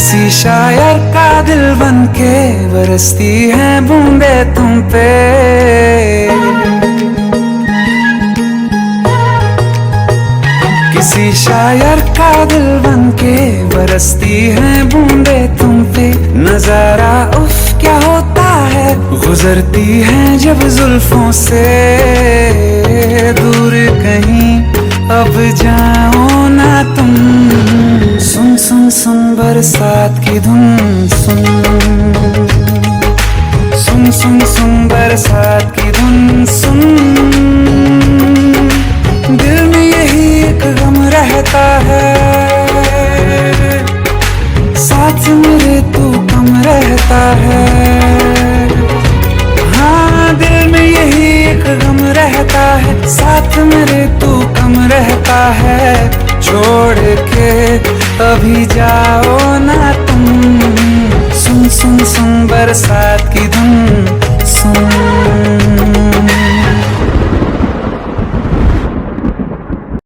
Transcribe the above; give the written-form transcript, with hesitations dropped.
किसी शायर का दिल बनके बरसती है बूंदे तुम पे। किसी शायर का दिल बनके बरसती है बूंदे तुम पे। नजारा उफ क्या होता है, गुजरती है जब जुल्फों से। दूर कहीं अब जाओ ना तुम, सुन सुन सुन बरसात की धुन सुन। सुन सुन सुन बरसात की धुन सुन। दिल में यही एक गम रहता है, साथ मेरे तू कम रहता है। हाँ दिल में यही एक गम रहता है, साथ मेरे तू कम रहता है। छोड़ के अभी जाओ ना